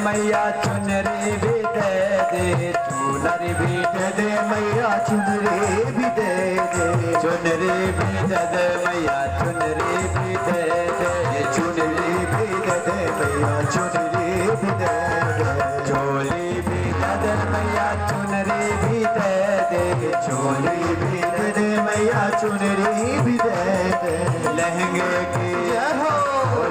मैया चुनरी भी दे दे, चुनरी भी दे दे मैया चुनरी भी दे दे, चुनरी भी दे दे मैया चुनरी भी दे दे, चुनरी भी दे दे मैया चुनरी भी दे दे, चोली भी दे दे मैया चुनरी भी दे दे, चोली भी दे दे मैया चुनरी भी दे दे, लहंगे की हो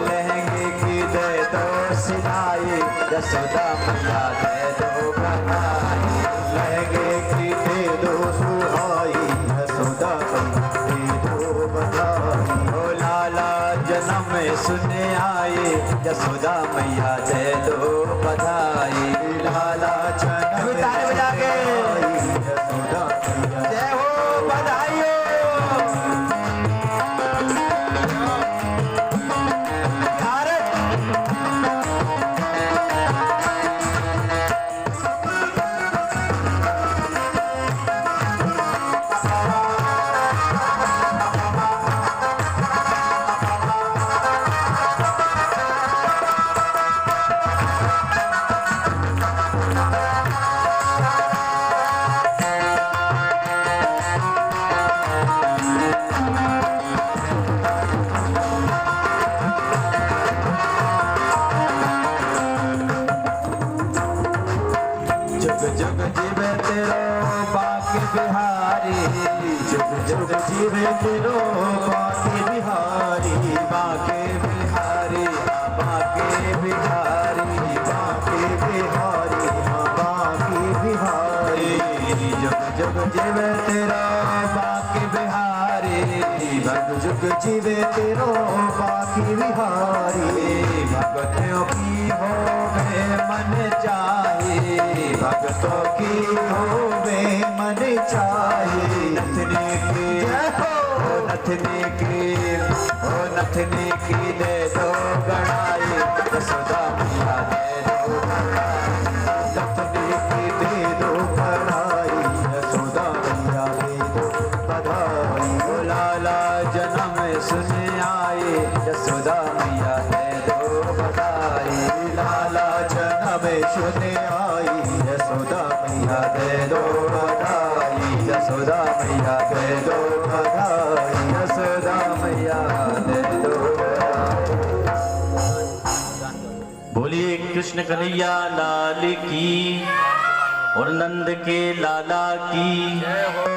लहंगे की दे दो सिलाई, यशोदा मैया दे दो बनाई, लहंगे की दे दो सुहाई, यशोदा मैया दे दो बनाई, ओ लाला जन्म सुने आए, यशोदा मैया दे दो बधाई, लाला जन्म बजा के यशोदा मैया जय हो बधाई हो। जीवे तेरो बाके बिहारी, बाके बिहारी, बाके बिहारी, बाके बिहारी, बाके बिहारी, जग जग जीवे तेरो बाके बिहारी, भग जुग जीवे तेरो बाके बिहारी, भगतों की हो वे मन चाहे, भगतों की हो वे मन चाहे, नथने की नथने की दे दो गणाई, यशोदा मैया दे दो गणाई, नथने की दे दो गणाई, यशोदा मैया दे दो बधाई, ओ लाला जन्म सुने आए, यशोदा मैया दे दो बधाई, लाला जन्म सुने आई, यशोदा मैया दे दो बधाई, यशोदा मैया दे दो बधाई, यशोदा मैया दे दो बधाई। बोलिए कृष्ण कन्हैया लाल की और नंद के लाला की जय हो।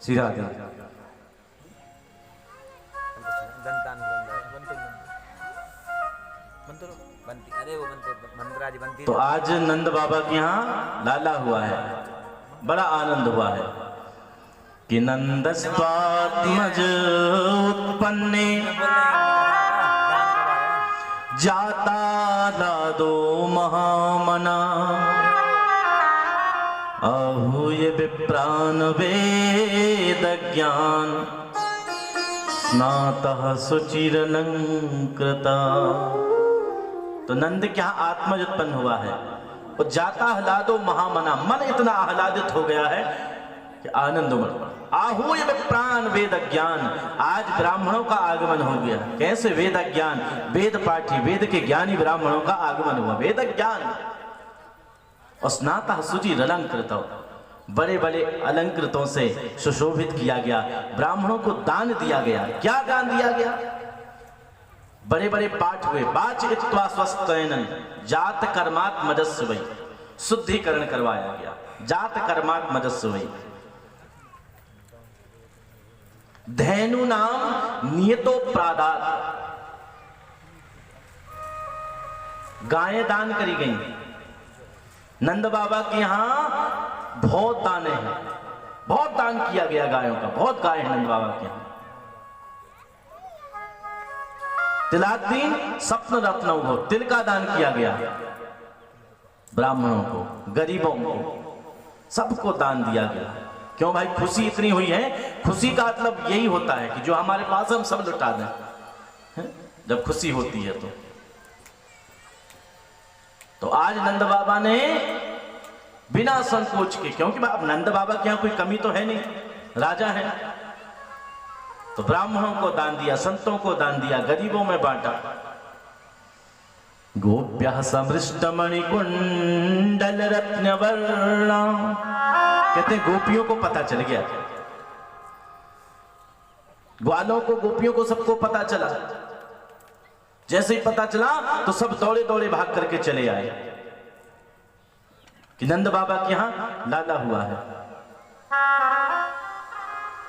श्री राधे। अरे वो तो आज नंद बाबा के यहाँ लाला हुआ है, बड़ा आनंद हुआ है कि नंदस्त्वात्मज उत्पन्ने जाता लादो महामना आहूय विप्रान वेद ज्ञान स्नातः सुचिरलंकृता। तो नंद क्या आत्मज उत्पन्न हुआ है और जाता आह्लादो महामना, मन इतना आह्लादित हो गया है कि आनंद उमड़ पड़ा। आहूय विप्रान वेद ज्ञान, आज ब्राह्मणों का आगमन हो गया। कैसे? वेद ज्ञान, वेद पाठी, वेद के ज्ञानी ब्राह्मणों का आगमन हुआ, वेद ज्ञान। और स्नातः सुचिरलंकृता, बड़े बड़े अलंकृतों से सुशोभित किया गया। ब्राह्मणों को दान दिया गया। क्या दान दिया गया? बड़े बड़े पाठ हुए। बाच इत्वा स्वस्तैनन जात कर्मात् मजस्वै, शुद्धिकरण करवाया गया। जात कर्मात् मजस्वै। धैनु नाम नियतो प्रादात, गायें दान करी गई। नंद बाबा के यहां बहुत दाने हैं, बहुत दान किया गया गायों का, बहुत गाय है नंद बाबा के यहां। तिलादीन सप्न रत्न उभो, तिल का दान किया गया ब्राह्मणों को, गरीबों को, सबको दान दिया गया। क्यों भाई? खुशी इतनी हुई है। खुशी का मतलब यही होता है कि जो हमारे पास हम सब लुटा दें जब खुशी होती है। तो आज नंद बाबा ने बिना संकोच के, क्योंकि अब नंद बाबा के यहाँ कोई कमी तो है नहीं, राजा है, तो ब्राह्मणों को दान दिया, संतों को दान दिया, गरीबों में बांटा। गोप्यः समृष्टमणि कुंडल रत्न वर्णा, कहते हैं गोपियों को पता चल गया, ग्वालों को, गोपियों को, सबको पता चला। जैसे ही पता चला तो सब दौड़े दौड़े भाग करके चले आए कि नंद बाबा के यहां लाला हुआ है।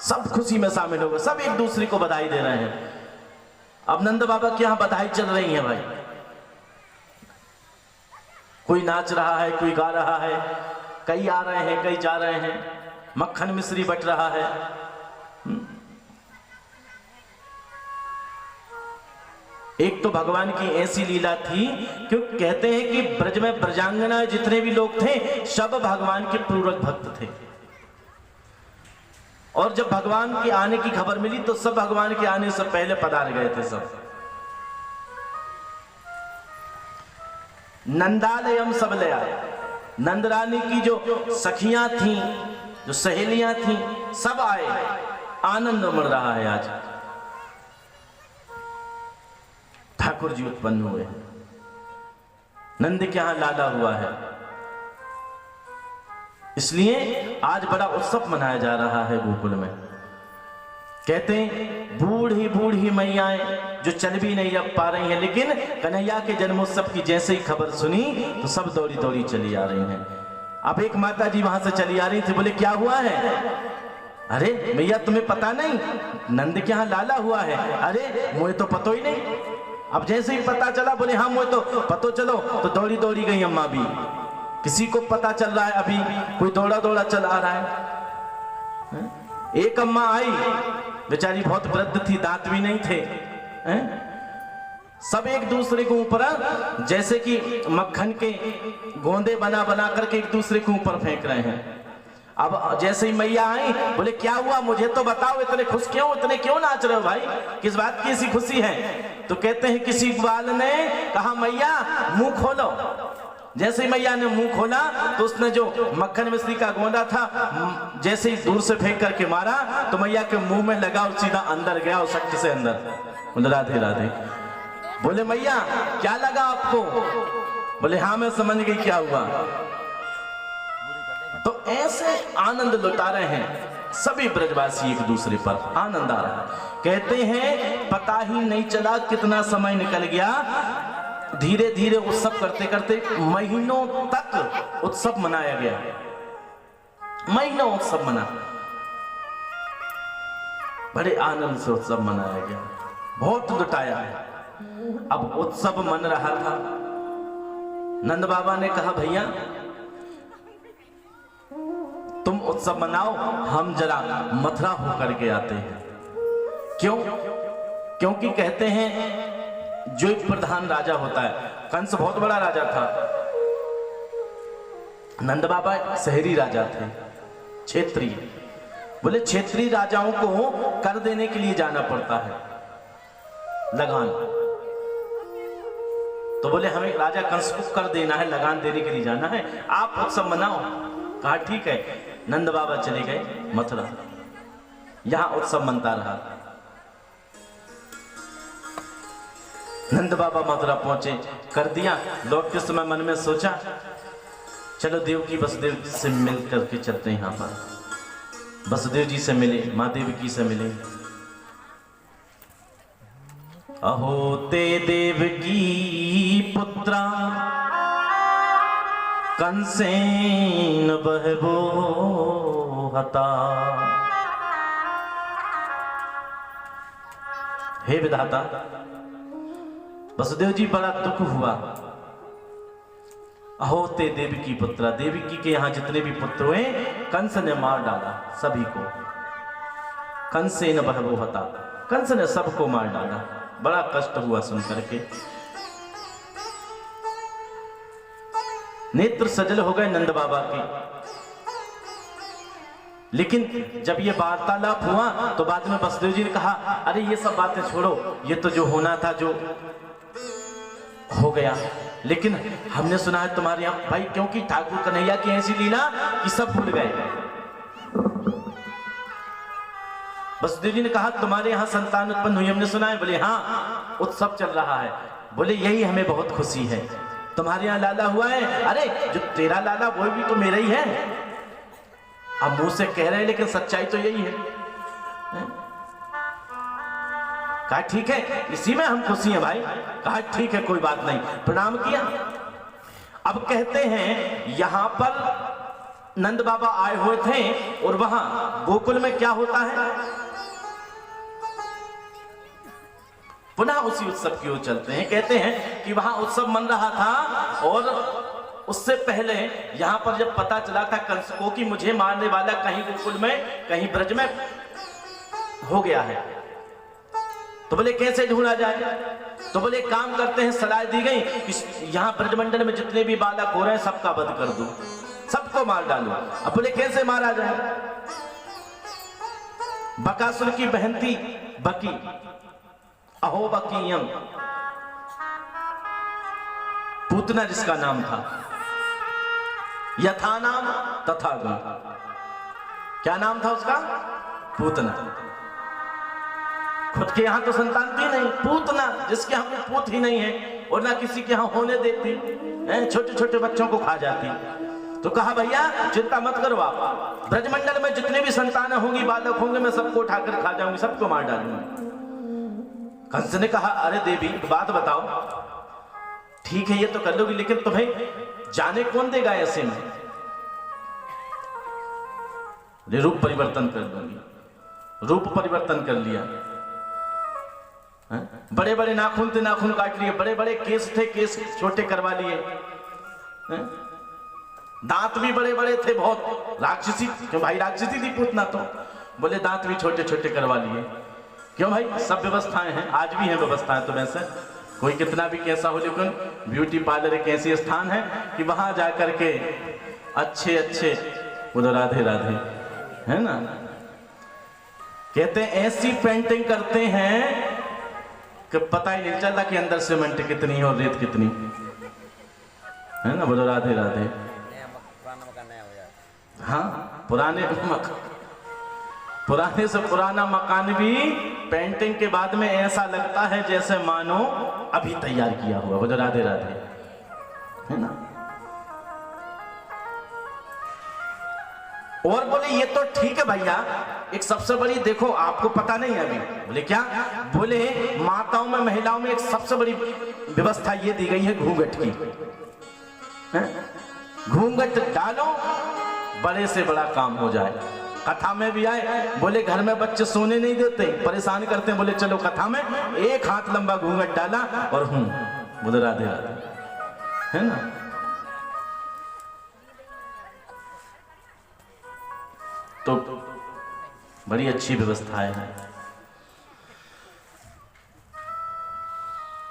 सब खुशी में शामिल हो गए, सब एक दूसरे को बधाई दे रहे हैं। अब नंद बाबा के यहां बधाई चल रही है भाई। कोई नाच रहा है, कोई गा रहा है, कई आ रहे हैं, कई जा रहे हैं, मक्खन मिश्री बट रहा है। एक तो भगवान की ऐसी लीला थी, क्यों कहते हैं कि ब्रज में ब्रजांगना जितने भी लोग थे सब भगवान के पूरक भक्त थे। और जब भगवान के आने की खबर मिली तो सब भगवान के आने से पहले पधार गए थे सब। नंदालयम सब ले आए। नंद रानी की जो सखियां थी, जो सहेलियां थी, सब आए। आनंद उमड़ रहा है आज। ठाकुर जी उत्पन्न हुए, नंद के यहां लाला हुआ है, इसलिए आज बड़ा उत्सव मनाया जा रहा है गोकुल में। कहते हैं बूढ़ी बूढ़ी मैयाएं जो चल भी नहीं अब पा रही हैं, लेकिन कन्हैया के जन्मोत्सव की जैसे ही खबर सुनी तो सब दौड़ी दौड़ी चली आ रही हैं। अब एक माता जी वहां से चली आ रही थी, बोले क्या हुआ है? अरे भैया तुम्हें पता नहीं नंद के यहाँ लाला हुआ है? अरे मुझे तो पता ही नहीं। अब जैसे ही पता चला बोले हाँ मुझे तो पता चलो, तो दौड़ी दौड़ी गई अम्मा भी। किसी को पता चल रहा है, अभी कोई दौड़ा दौड़ा चल आ रहा है। एक अम्मा आई, बेचारी बहुत वृद्ध थी, दांत भी नहीं थे। सब एक दूसरे के ऊपर जैसे कि मक्खन के गोंदे बना बना करके एक दूसरे के ऊपर फेंक रहे हैं। अब जैसे ही मैया आई बोले क्या हुआ मुझे तो बताओ, इतने खुश क्यों, इतने क्यों नाच रहे हो भाई, किस बात की ऐसी खुशी है? तो कहते हैं किसी ग्वाल ने कहा मैया मुंह खोलो। जैसे ही मैया ने मुंह खोला तो उसने जो मक्खन मिश्री का गोंदा था जैसे ही दूर से फेंक करके मारा तो मैया के मुंह में लगा और सीधा अंदर गया और शक्ति से अंदर। बोले राधे राधे। बोले मैया क्या लगा आपको? बोले हाँ मैं समझ गई क्या हुआ। तो ऐसे आनंद लुटा रहे हैं सभी ब्रजवासी, एक दूसरे पर आनंद आ रहा है। कहते हैं पता ही नहीं चला कितना समय निकल गया, धीरे धीरे उत्सव करते करते महीनों तक उत्सव मनाया गया। महीनों उत्सव मना, बड़े आनंद से उत्सव मनाया गया, बहुत लुटाया है। अब उत्सव मन रहा था, नंद बाबा ने कहा भैया तुम उत्सव मनाओ, हम जरा मथुरा होकर के आते हैं। क्यों? क्योंकि कहते हैं जो एक प्रधान राजा होता है, कंस बहुत बड़ा राजा था, नंद बाबा शहरी राजा थे, क्षेत्रीय। बोले क्षेत्रीय राजाओं को कर देने के लिए जाना पड़ता है, लगान। तो बोले हमें राजा कंस को कर देना है, लगान देने के लिए जाना है, आप उत्सव मनाओ। कहा ठीक है। नंद बाबा चले गए मथुरा, यहां उत्सव मनता रहा। नंद बाबा मथुरा पहुंचे, कर दिया। लौटते समय मन में सोचा चलो देवकी वसुदेव से मिल करके चलते हैं। यहां पर वसुदेव जी से मिले, मां देवकी से मिले। अहो ते देवकी पुत्रा कंसेन बहवो हता। हे विधाता, वसुदेव जी बड़ा दुख हुआ। अहो ते देवकी पुत्रा, देवकी के यहां जितने भी पुत्र हुए कंस ने मार डाला सभी को। कंसेन बहवो हता, कंस ने सबको मार डाला। बड़ा कष्ट हुआ सुन करके। नेत्र सजल हो गए नंद बाबा के। लेकिन जब ये वार्तालाप हुआ तो बाद में वसुदेव जी ने कहा अरे ये सब बातें छोड़ो, ये तो जो होना था जो हो गया। लेकिन हमने सुना है तुम्हारे यहाँ भाई, क्योंकि ठाकुर कन्हैया की ऐसी लीला कि सब भूल गए। वसुदेव जी ने कहा तुम्हारे यहाँ संतान उत्पन्न हुई, हमने सुना है। बोले हाँ, उत्सव चल रहा है। बोले यही हमें बहुत खुशी है। तुम्हारे यहाँ लाला हुआ है? अरे जो तेरा लाला वो भी तो मेरा ही है। अब मुंह से कह रहे हैं लेकिन सच्चाई तो यही है। कहा ठीक है, इसी में हम खुशी हैं भाई। कहा ठीक है, कोई बात नहीं। प्रणाम किया। अब कहते हैं यहां पर नंद बाबा आए हुए थे और वहां गोकुल में क्या होता है, पुनः उसी उत्सव की ओर चलते हैं। कहते हैं कि वहां उत्सव मन रहा था और उससे पहले यहां पर जब पता चला था कंस को कि मुझे मारने वाला कहीं गोकुल में कहीं ब्रज में हो गया है, तो बोले कैसे ढूंढा जाए। तो बोले काम करते हैं, सलाह दी गई कि यहां ब्रजमंडल में जितने भी बालक हो रहे हैं सबका वध कर दो, सबको मार डालो। अब बोले कैसे मारा जाए। बकासुर की बहन थी बकी, अहो बकीयम, पूतना जिसका नाम था, यथा नाम तथा गुण। क्या नाम था उसका? पूतना। खुद के यहां तो संतान थी नहीं, पूतना जिसके यहां कोई पूत ही नहीं है और ना किसी के यहां होने देती, छोटे छोटे बच्चों को खा जाती। तो कहा भैया चिंता मत करो आप, ब्रजमंडल में जितने भी संतान होंगी, बालक होंगे, मैं सबको उठाकर खा जाऊंगी, सबको मार डालूंगी। कंस ने कहा अरे देवी बात बताओ, ठीक है ये तो कर लोगी, लेकिन तुम्हें जाने कौन देगा ऐसे में। रूप परिवर्तन कर लूंगी। रूप परिवर्तन कर लिया। बड़े बड़े नाखून थे, नाखून काट लिए। बड़े बड़े केस थे, केस छोटे करवा लिए। दांत भी बड़े बड़े थे बहुत, राक्षसी, क्यों भाई राक्षसी थी पूतना, तो बोले दांत भी छोटे छोटे करवा लिए। क्यों भाई, सब व्यवस्थाएं हैं, आज भी हैं व्यवस्थाएं। तो वैसे कोई कितना भी कैसा हो, लेकिन ब्यूटी पार्लर एक ऐसी स्थान है कि वहां जाकर के अच्छे अच्छे, बोलो राधे राधे, है ना। कहते हैं ऐसी पेंटिंग करते हैं कि पता ही नहीं चलता कि अंदर सीमेंट कितनी है और रेत कितनी है ना। बोलो राधे राधे। हाँ, पुराने से पुराना मकान भी पेंटिंग के बाद में ऐसा लगता है जैसे मानो अभी तैयार किया हुआ। बोलो राधे राधे, है ना। और बोले ये तो ठीक है भैया, एक सबसे बड़ी देखो, आपको पता नहीं है अभी। बोले क्या? बोले माताओं में, महिलाओं में एक सबसे बड़ी व्यवस्था ये दी गई है घूंघट की। घूंघट डालो, बड़े से बड़ा काम हो जाए। कथा में भी आए, बोले घर में बच्चे सोने नहीं देते, परेशान करते हैं, बोले चलो कथा में एक हाथ लंबा घूंघट डाला और बोले राधे राधे, है ना। तो बड़ी अच्छी व्यवस्थाएं हैं।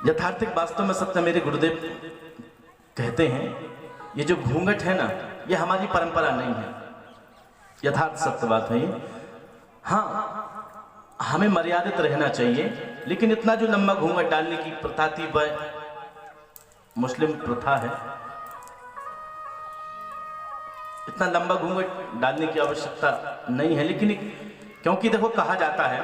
यथार्थिक वास्तव में सत्य मेरे गुरुदेव कहते हैं, ये जो घूंघट है ना, ये हमारी परंपरा नहीं है, यथार्थ सत्य बात है। हाँ, हमें मर्यादित रहना चाहिए, लेकिन इतना जो लंबा घूंघट डालने की प्रथा थी वह मुस्लिम प्रथा है। इतना लंबा घूंघट डालने की आवश्यकता नहीं है, लेकिन क्योंकि देखो कहा जाता है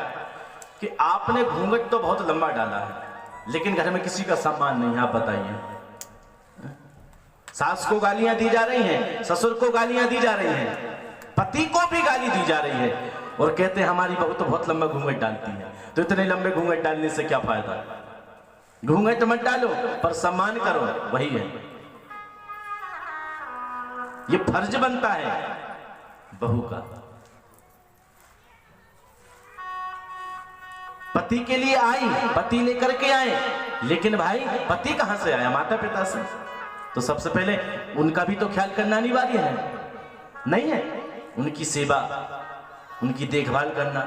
कि आपने घूंघट तो बहुत लंबा डाला है, लेकिन घर में किसी का सम्मान नहीं है। आप बताइए, सास को गालियां दी जा रही हैं, ससुर को गालियां दी जा रही हैं, पति को भी गाली दी जा रही है, और कहते हैं हमारी बहू तो बहुत लंबा घूंघट डालती है। तो इतने लंबे घूंघट डालने से क्या फायदा? घूंघट मत डालो पर सम्मान करो, वही है। ये फर्ज बनता है बहू का। पति के लिए आई, पति लेकर के आए, लेकिन भाई पति कहां से आया? माता पिता से। तो सबसे पहले उनका भी तो ख्याल करना अनिवार्य है, नहीं है? उनकी सेवा, उनकी देखभाल करना।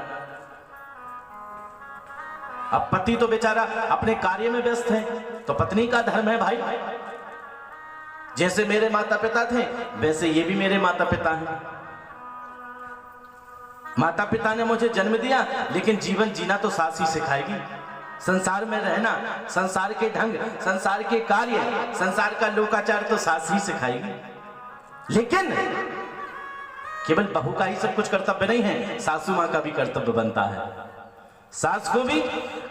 अब पति तो बेचारा अपने कार्य में व्यस्त है, तो पत्नी का धर्म है भाई। जैसे मेरे माता पिता थे वैसे ये भी मेरे माता पिता हैं। माता पिता ने मुझे जन्म दिया, लेकिन जीवन जीना तो सास ही सिखाएगी। संसार में रहना, संसार के ढंग, संसार के कार्य, संसार का लोकाचार तो सास ही सिखाएगी। लेकिन केवल बहू का ही सब कुछ कर्तव्य नहीं है, सासू मां का भी कर्तव्य बनता है। सास को भी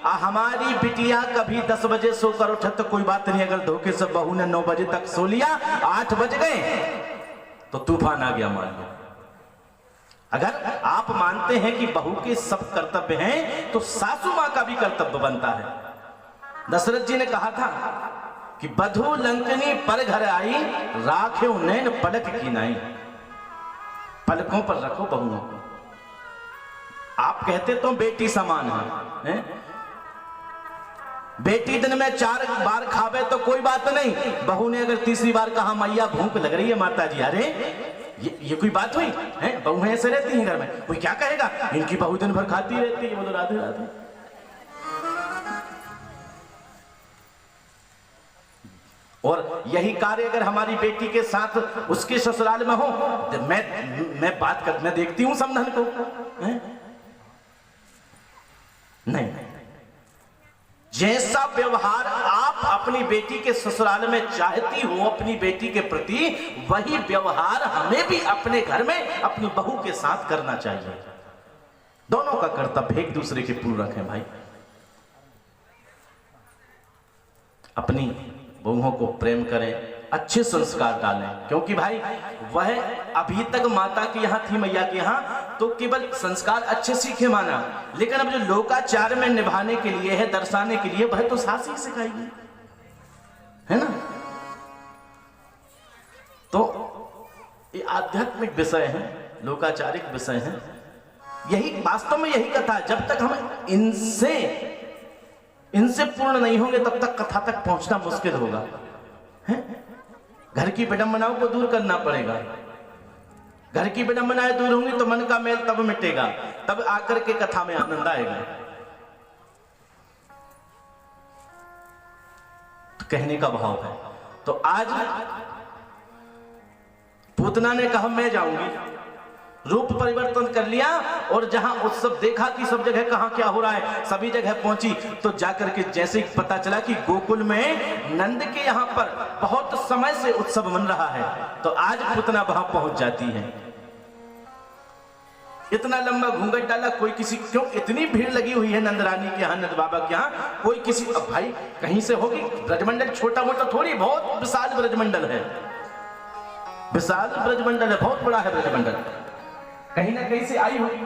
हमारी बिटिया कभी 10 बजे सोकर उठे तो कोई बात नहीं, अगर धोखे से बहू ने 9 बजे तक सो लिया, 8 बज गए तो तूफान आ गया, मान लो। अगर आप मानते हैं कि बहू के सब कर्तव्य हैं, तो सासू मां का भी कर्तव्य बनता है। दशरथ जी ने कहा था कि बधू लंकनी पर घर आई, राखे नैन पलक की नाई। पलकों पर रखो बहुओं को। आप कहते तो बेटी समान है? बेटी दिन में 4 बार खावे तो कोई बात नहीं, बहू ने अगर तीसरी बार कहा मैया भूख लग रही है माता जी, अरे ये कोई बात हुई है? बहू ऐसे रहती हैं घर में, कोई क्या कहेगा इनकी बहू दिन भर खाती रहती है, बोलो राधे राधे। और यही कार्य अगर हमारी बेटी के साथ उसके ससुराल में हो, तो मैं देखती हूं समधन को है? नहीं, जैसा व्यवहार आप अपनी बेटी के ससुराल में चाहती हो अपनी बेटी के प्रति, वही व्यवहार हमें भी अपने घर में अपनी बहू के साथ करना चाहिए। दोनों का कर्तव्य एक दूसरे के पूरक है भाई। अपनी बहुओं को प्रेम करें, अच्छे संस्कार डालें, क्योंकि भाई वह अभी तक माता के यहाँ थी, मैया के यहाँ, तो केवल संस्कार अच्छे सीखे माना, लेकिन अब जो लोकाचार में निभाने के लिए है, दर्शाने के लिए, वह तो सास ही सिखाएगी, है ना? तो ये आध्यात्मिक विषय है, लोकाचारिक विषय है। यही वास्तव में यही कथा है। जब तक हम इनसे पूर्ण नहीं होंगे तब तक कथा तक पहुंचना मुश्किल होगा, है? घर की विडंबनाओं को दूर करना पड़ेगा। घर की विडंबनाएं दूर होंगी तो मन का मेल तब मिटेगा, तब आकर के कथा में आनंद आएगा। तो कहने का भाव है। तो आज पूतना ने कहा मैं जाऊंगी, रूप परिवर्तन कर लिया, और जहां उत्सव देखा कि सब जगह कहां क्या हो रहा है, सभी जगह पहुंची, तो जाकर के जैसे ही पता चला कि गोकुल में नंद के यहां पर बहुत समय से उत्सव मन रहा है, तो आज पूतना वहां पहुंच जाती है। इतना लंबा घूंघट डाला, कोई किसी, क्यों इतनी भीड़ लगी हुई है नंद रानी के यहाँ, नंद बाबा के यहाँ, कोई किसी, अब भाई कहीं से होगी, ब्रजमंडल छोटा मोटा थोड़ी, बहुत विशाल ब्रजमंडल है, विशाल ब्रजमंडल है, बहुत बड़ा है ब्रजमंडल, कहीं ना कहीं से आई होगी।